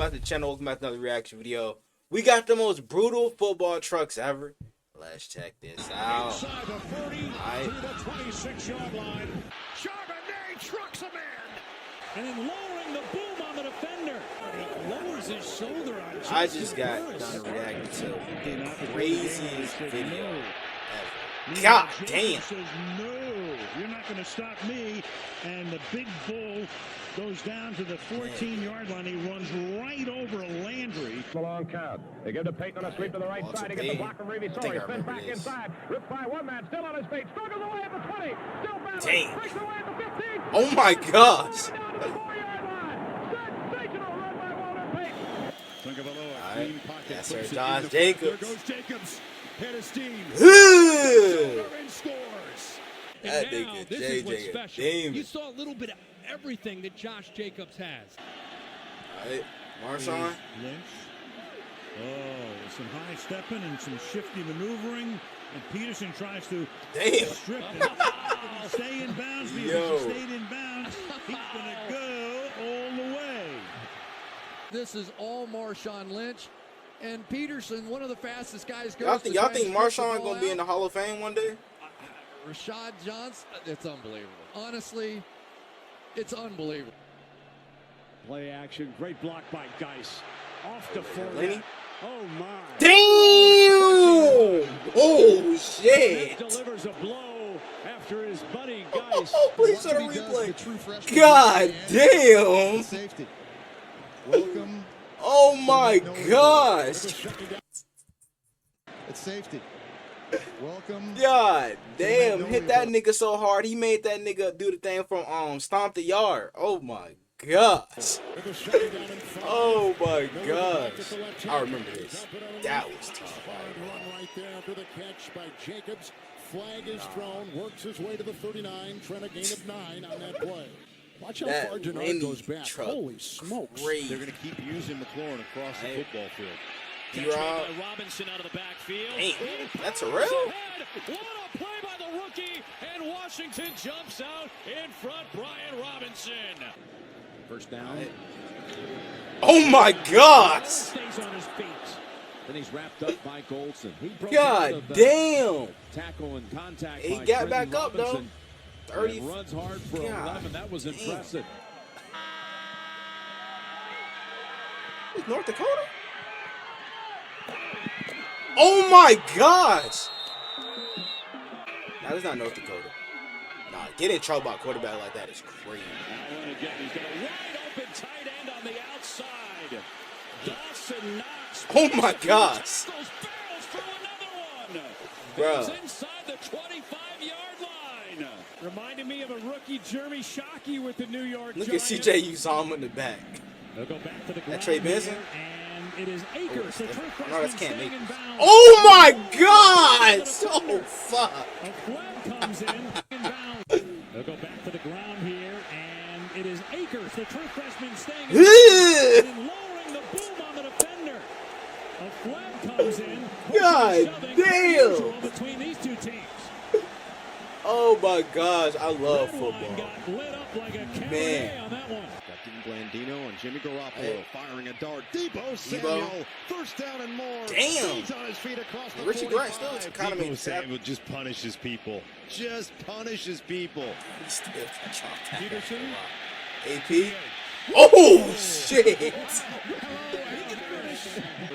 back to the channel. Welcome back to another reaction video. We got the most brutal football trucks ever. Let's check this out. Inside the 40 Alright. to the 26-yard line. Charbonnet trucks a man. And then lowering the boom on the defender. He lowers his shoulder on I just got done reacting to the craziest video ever. God damn. Says, no, you're not going to stop me. And the big bull goes down to the 14-yard line. He runs right over Landry. The long count. They give to Peyton on a sweep to the right side. He gets the block from Reeve. Sorry, spins back inside. Ripped by one man, still on his feet. Struggles away at the 20. Still battling. Damn. Breaks away at the 15. Oh my gosh. Down to the 4-yard line. Sensational run by Walter Payton. Alright. Yes, sir. Josh Jacobs. There goes Jacobs. Head of steam. And Scores. that And now, nigga this is what's JJ special. Damon. You saw a little bit of everything that Josh Jacobs has. Alright. Marshawn. Lynch. Oh, some high stepping and some shifty maneuvering. And Peterson tries to Damn. strip it. Stay in bounds. Because Yo. he stayed in bounds. He's going to go all the way. This is all Marshawn Lynch. And Peterson, one of the fastest guys. Y'all think Marshawn gonna be in the Hall of Fame one day? Rashad Johnson, it's unbelievable. Honestly, it's unbelievable. Play action. Great block by Geis. Off to Laney? Oh, my. Damn! Oh, shit! Delivers a blow after his buddy Geis. Oh, please show the replay. God damn! Safety. Welcome. Oh my gosh! It's safety. Welcome. God damn! Hit that nigga so hard he made that nigga do the thing from Stomp the Yard. Oh my gosh! Oh my gosh! I remember this. That was tough. Run right there after the catch by Jacobs. Flag is thrown. Works his way to the 39. Trying a gain of 9 on that play. Watch how That far Gennard Laney goes back. truck. Holy smokes. Crazy. They're going to keep using McLaurin across the football field. D-Rob. Robinson out of the backfield. Damn, that's a real. What a play by the rookie, and Washington jumps out in front. Brian Robinson. First down. Oh my gosh! Stays on his feet. Then he's wrapped up by Goldson. He broke God out of the damn! tackle and contact. He by got Brendan back up though. Robinson. 30. And runs hard for God 11. That was damn. impressive. It's North Dakota? Oh my gosh! Nah, that's not North Dakota. Nah, get in trouble by a quarterback like that is crazy. Allen again. He's got a wide open tight end on the outside. Dawson Knox. Oh my gosh! Goes barrels for another one. Bruh. It's inside the 25-yard line. Reminded me of a rookie Jeremy Shockey with the New York Look at Giants. CJ Uzomah in the back. They'll go back to the That Trey ground Benson? here, and it is Akers. The true No, that's freshman Cam staying in Akers. bounds. Oh my gosh! Oh fuck! A flag comes in bounds. They'll go back to the ground here, and it is Akers, the true freshman, staying in bounds and lowering the boom on the defender. A flag comes in. God damn! Between these two teams. Oh my gosh, I love Red line football. got lit up like a Cabernet Man. on that one. Got Dean Blandino and Jimmy Garoppolo Hey. firing a dart. Debo Samuel. First down and more. Damn. Stays on his feet across the Richie 45. Grant still is kind of Debo made Samuel just punishes people. Just punishes people. Peterson. AP. Oh shit!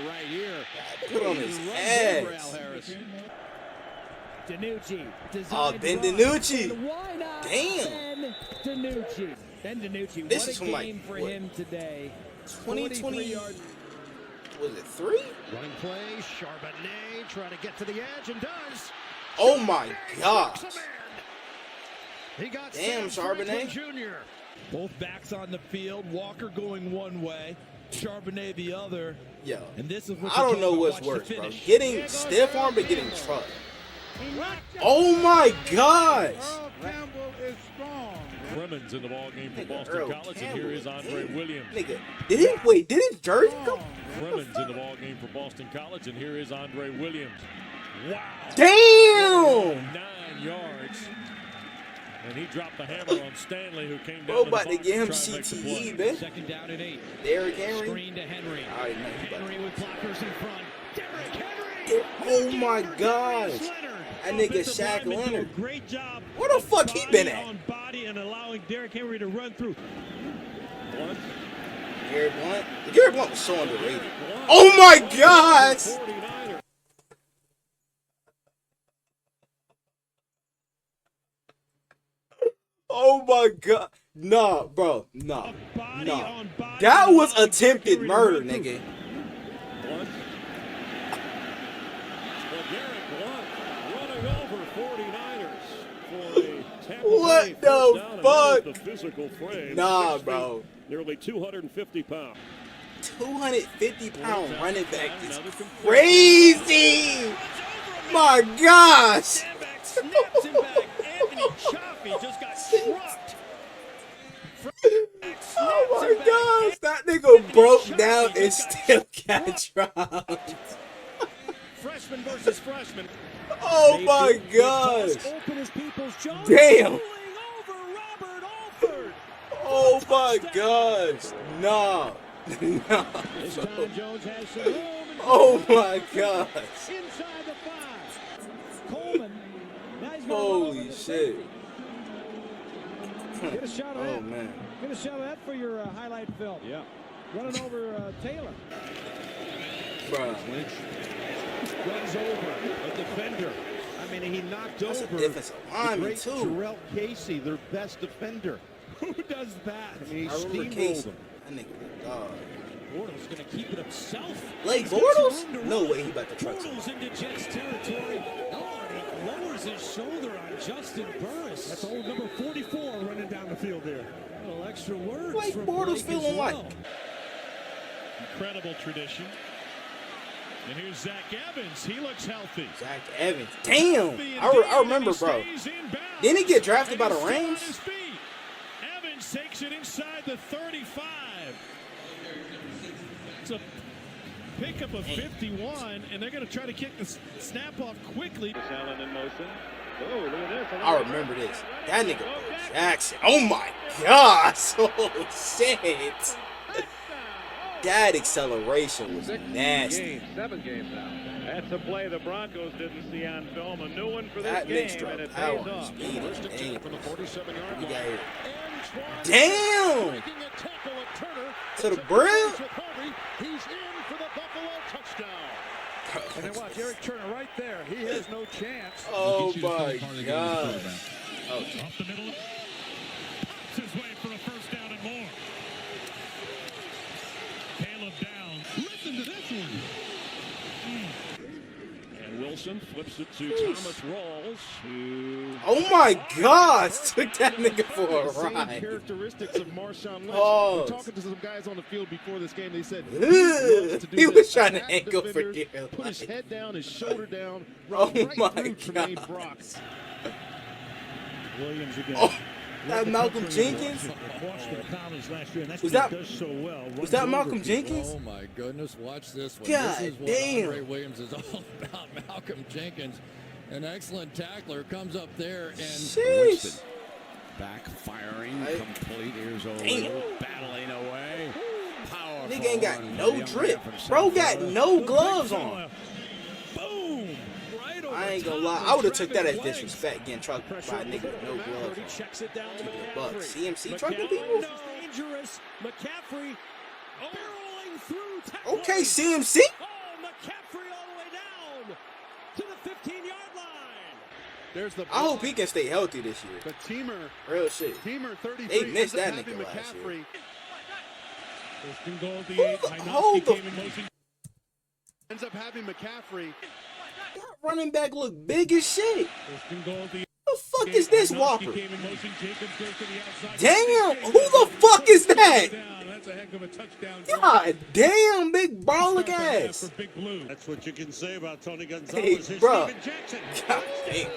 Right here. Put on his Al ass. Harris. DiNucci. Oh, Ben DiNucci. Damn. Ben DiNucci. Ben DiNucci. This What is a from, like, game for what? him today. 2020. 43 yards. Was it 3? Running play. Charbonnet trying to get to the edge and does. Oh my gosh! He got Damn, Sam Charbonnet. Franklin Jr. Both backs on the field. Walker going one way, Charbonnet the other. Yo, And this is what I don't know what's worse, bro. Getting stiff arm or getting trucked. Oh my gosh! Clemens in the ball game for Nigga, Boston Earl College, and Campbell here is Andre damn. Williams. Nigga, did his jersey go? Clemens in the ball game for Boston College, and here is Andre Williams. Wow. Damn! 9 yards. And he dropped the hammer on Stanley, who came down. Bro, about to get him CTE, man. Second down and 8. Derrick Henry. Screen to Henry. All right, man. Henry with blockers in front. Derrick Henry. Oh my gosh. That nigga Shaq Leonard. Great job. Where the fuck he been at? On body and allowing Derrick Henry to run through. Garrett Blunt. Garrett Blunt was so underrated. Oh my gosh. Oh my god. Nah, bro. Nah. Nah. That was attempted murder, nigga. What the fuck? Nah, bro. Nearly 250 pounds. 250-pound running back is crazy. My gosh. Oh my gosh, that nigga broke down and still got dropped. Freshman versus freshman. Oh my gosh. Damn. Oh my gosh. Nah. Nah. Oh my gosh. Holy shit. Get a shot of Oh that. man. Get a shot of that for your highlight film. Yeah. Running over Taylor. Bruh. Runs over a defender. I mean, he knocked That's a over defensive lineman, the great too. Jarrell Casey, their best defender. Who does that? I mean, he I remember steamrolled Casey. him. That nigga was dog. Bortles going to keep it himself. Blake Bortles? No way he about to truck Bortles somebody. into Jets territory. Oh, and he lowers his shoulder on Justin Burris. That's old number 44 running down the field there. A little extra words Blake from Bortles Blake feeling as like. well. Incredible tradition. And here's Zach Evans. He looks healthy. Zach Evans. Damn. I remember, bro. Didn't he get drafted by the Rams? Evans takes it inside the 35. It's a pickup of 51, and they're going to try to kick the snap off quickly. Allen in motion. Oh, look at this. I remember this. That nigga Bo Jackson. Oh my gosh. Oh shit. That acceleration was nasty. 7 games now. That's a play the Broncos didn't see on film. A new one for this That game, mixture and of it power pays and off. speed is dangerous. From the 47-yard We got line. here. Damn. To the brim. He's in for the Buffalo touchdown. And then watch Eric Turner right there. He has no chance. Oh my god. Oh, Off the middle. Pops his way for a first down and more. Caleb down. Listen to this one. And Wilson flips it to Thomas Rawls, who... oh my gosh. Took that nigga for a Same ride. characteristics of Marshawn Lynch. Oh. We're talking to some guys on the field before this game. They said He was trying to angle for dear put his life. head down, his shoulder down. Oh right my through Tremaine God. Brock. Williams again. Oh, that Malcolm Jenkins? Was that Malcolm Jenkins? Oh my goodness, watch this one. God this is what damn. Andre Williams is all about. Malcolm Jenkins, an excellent tackler, comes up there and Sheesh. Backfiring, Hey. complete ears over, Damn. battling away. Powerful. Nigga ain't got run no by the drip. young man from Bro South got Florida. no gloves on. Boom! Right over I ain't gonna top lie. of I would have took that Travis as Legs. disrespect getting trucked by a nigga with no gloves on. Checks it down to Keep it a buck. McCaffrey. CMC trucking people? Dangerous. McCaffrey barreling through tackling. Okay, CMC. Oh, McCaffrey all the way down to the 15-yard line. There's the I hope he can stay healthy this year. the teamer. Real shit. Teamer 33. They missed ends up that having nigga last year. McCaffrey. First and goal at the 8. Hold Heinowski the- came in motion. Ends up having McCaffrey. That running back look big as shit. First and goal at the Who the fuck is this Heinowski Whopper? came in motion. Jacobs goes to the outside. Damn, who the fuck is that? That's a heck of a touchdown. God damn, big brolic ass. For Big Blue. That's what you can say about Tony Hey, Gonzalez. Here's bro. Steven Jackson. God damn.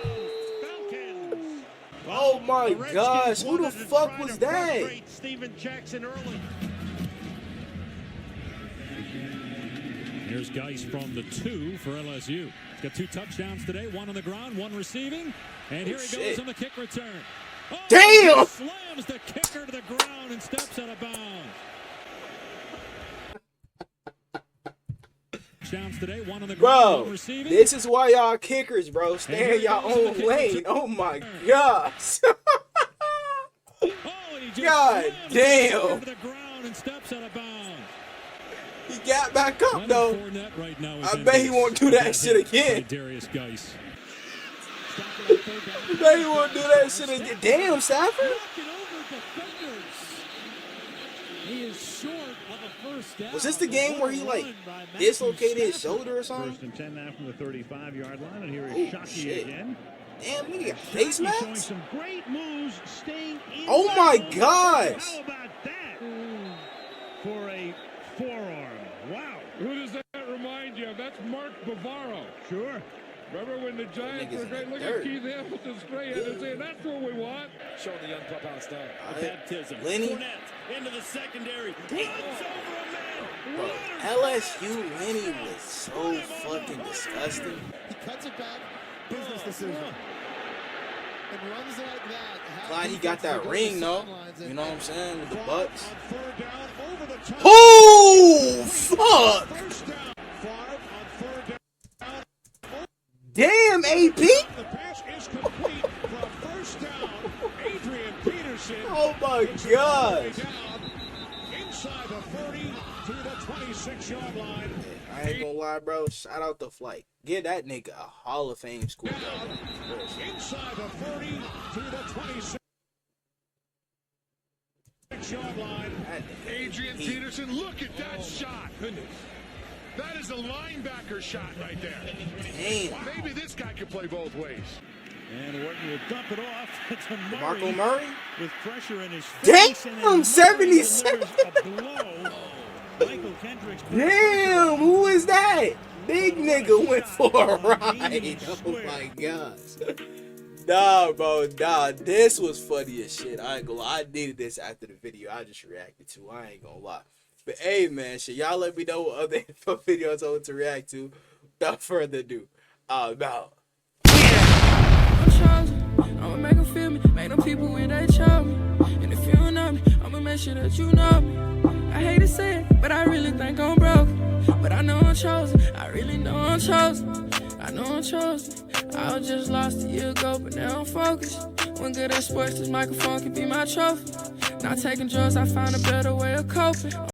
Falcons. Oh my The Redskins gosh, who the wanted to fuck try was to that? frustrate Steven Jackson early. Here's Geis from the 2 for LSU. He's got 2 touchdowns today, 1 on the ground, 1 receiving. And here he goes shit. on the kick return. Damn! Slams the kicker to the ground and steps out of bounds. Downs today, one on the ground, Bro, receiving. this is why y'all kickers, bro. Stay in your own lane. Oh my gosh. God damn. To the ground and steps out of bounds. He got back up though. Right now I bet he won't do that shit again. Darius Geis. I bet he won't do that shit again. Damn, Stafford. He is short of a first down. Was this the game where he like dislocated his shoulder or something? First and 10 now from the 35-yard line, and here is Oh, Shockey shit. again. Damn, nigga got face Showing mask? some great moves, staying in. Oh my gosh. How about that? For a forearm. Wow. Who does that remind you of? That's Mark Bavaro. Sure. Remember when the Giants were great? Look at Keith Hamilton's gray head and saying, that's what we want. Showing the young pup how it's done. Baptism. Lenny. Fournette into the secondary. Runs over a man. Bro, LSU Lenny was so fucking disgusting. He cuts it back. Business decision. And runs like that. Glad he got that ring though. You know what I'm saying? With the Bucks. On third down, over the top. Oh fuck! First down. Favre on third down. Damn, AP! The pass is complete from first down. Adrian Peterson. Oh my takes it all the way gosh! down inside the 30 to the 26-yard line. I ain't gonna lie, bro. Shout out to Flight. Give that nigga a Hall of Fame school. Inside the 30 to the 26-yard line. Adrian Peterson, look at that shot. Goodness. That is a linebacker shot right there. Damn. Maybe this guy could play both ways. And Orton will dump it off to Murray. Marco Murray? With pressure in his face. Damn, 77. Michael Kendricks. Damn, who is that? Big nigga went for a ride. Oh my gosh. Nah, bro, nah. This was funny as shit. I ain't gonna lie. I needed this after the video I just reacted to. I ain't gonna lie. But hey, man, shit, y'all let me know what other info videos I want to react to. Without further ado, I'm out. I'm chosen. I'ma make them feel me. Make them people when they show me. And if you don't know me, I'ma make sure that you know me. I hate to say it, but I really think I'm broken. But I know I'm chosen. I really know I'm chosen. I know I'm chosen. I was just lost a year ago, but now I'm focused. When good at sports, this microphone can be my trophy. Not taking drugs, I found a better way of coping.